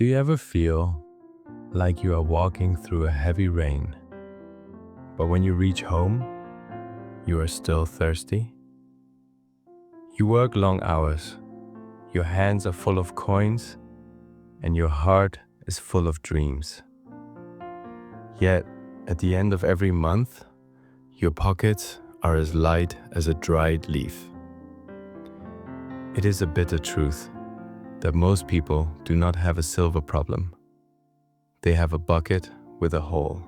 Do you ever feel like you are walking through a heavy rain, but when you reach home, you are still thirsty? You work long hours, your hands are full of coins, and your heart is full of dreams. Yet, at the end of every month, your pockets are as light as a dried leaf. It is a bitter truth that most people do not have a silver problem. They have a bucket with a hole.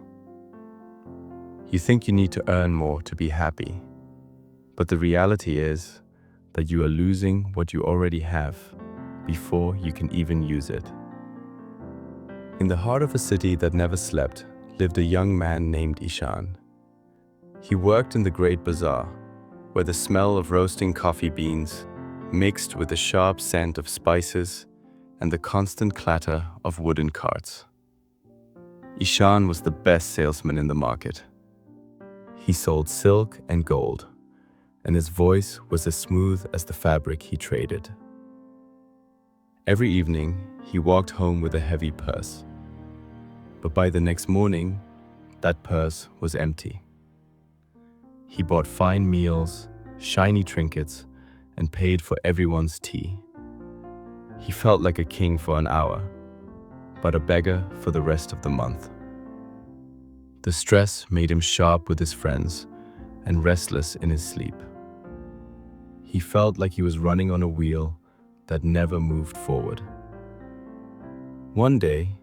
You think you need to earn more to be happy, but the reality is that you are losing what you already have before you can even use it. In the heart of a city that never slept lived a young man named Ishaan. He worked in the great bazaar, where the smell of roasting coffee beans mixed with the sharp scent of spices and the constant clatter of wooden carts. Ishaan was the best salesman in the market. He sold silk and gold, and his voice was as smooth as the fabric he traded. Every evening, he walked home with a heavy purse. But by the next morning, that purse was empty. He bought fine meals, shiny trinkets, and paid for everyone's tea. He felt like a king for an hour, but a beggar for the rest of the month. The stress made him sharp with his friends and restless in his sleep. He felt like he was running on a wheel that never moved forward. One day,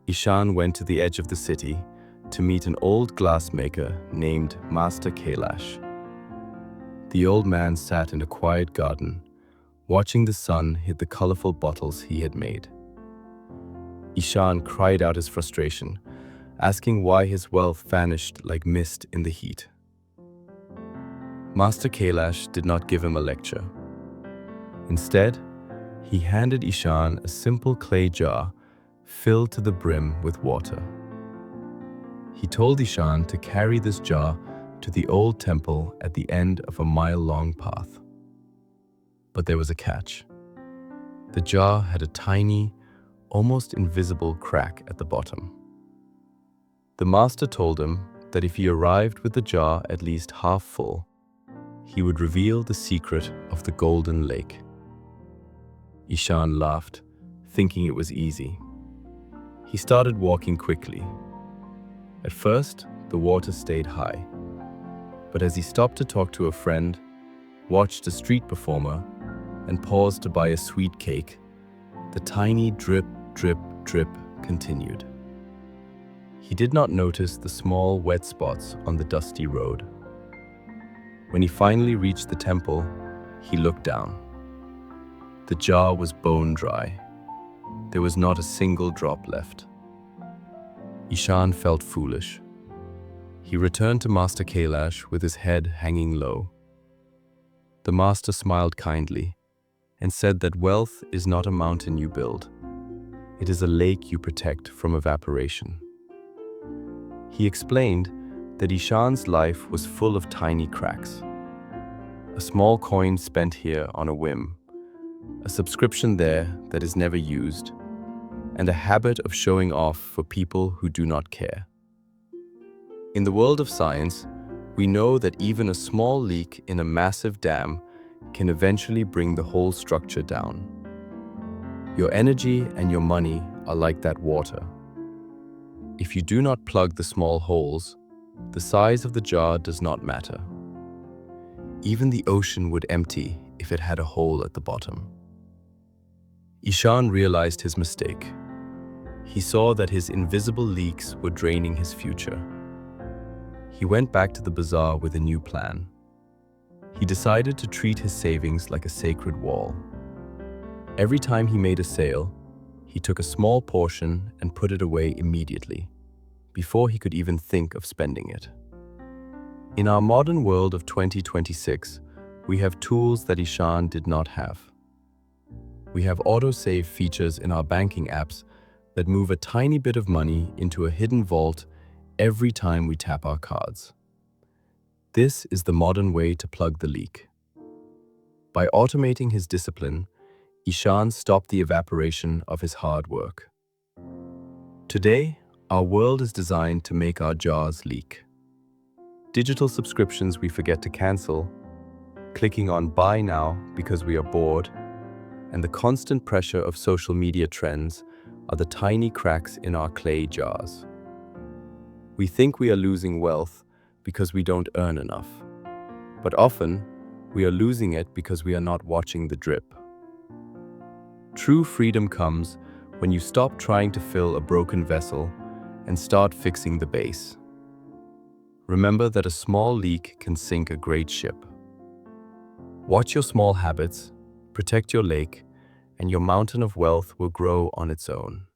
Ishaan went to the edge of the city to meet an old glassmaker named Master Kaelash. The old man sat in a quiet garden, watching the sun hit the colorful bottles he had made. Ishaan cried out his frustration, asking why his wealth vanished like mist in the heat. Master Kaelash did not give him a lecture. Instead, he handed Ishaan a simple clay jar filled to the brim with water. He told Ishaan to carry this jar to the old temple at the end of a mile-long path. But there was a catch. The jar had a tiny, almost invisible crack at the bottom. The master told him that if he arrived with the jar at least half full, he would reveal the secret of the golden lake. Ishaan laughed, thinking it was easy. He started walking quickly. At first, the water stayed high. But as he stopped to talk to a friend, watched a street performer, and paused to buy a sweet cake, the tiny drip, drip, drip continued. He did not notice the small wet spots on the dusty road. When he finally reached the temple, he looked down. The jar was bone dry. There was not a single drop left. Ishaan felt foolish. He returned to Master Kaelash with his head hanging low. The master smiled kindly and said that wealth is not a mountain you build. It is a lake you protect from evaporation. He explained that Ishaan's life was full of tiny cracks. A small coin spent here on a whim, a subscription there that is never used, and a habit of showing off for people who do not care. In the world of science, we know that even a small leak in a massive dam can eventually bring the whole structure down. Your energy and your money are like that water. If you do not plug the small holes, the size of the jar does not matter. Even the ocean would empty if it had a hole at the bottom. Ishaan realized his mistake. He saw that his invisible leaks were draining his future. He went back to the bazaar with a new plan. He decided to treat his savings like a sacred wall. Every time he made a sale, he took a small portion and put it away immediately, before he could even think of spending it. In our modern world of 2026, we have tools that Ishaan did not have. We have autosave features in our banking apps that move a tiny bit of money into a hidden vault every time we tap our cards. This is the modern way to plug the leak. By automating his discipline, Ishaan stopped the evaporation of his hard work. Today, our world is designed to make our jars leak. Digital subscriptions we forget to cancel, clicking on buy now because we are bored, and the constant pressure of social media trends are the tiny cracks in our clay jars. We think we are losing wealth because we don't earn enough, but often we are losing it because we are not watching the drip. True freedom comes when you stop trying to fill a broken vessel and start fixing the base. Remember that a small leak can sink a great ship. Watch your small habits, protect your lake, and your mountain of wealth will grow on its own.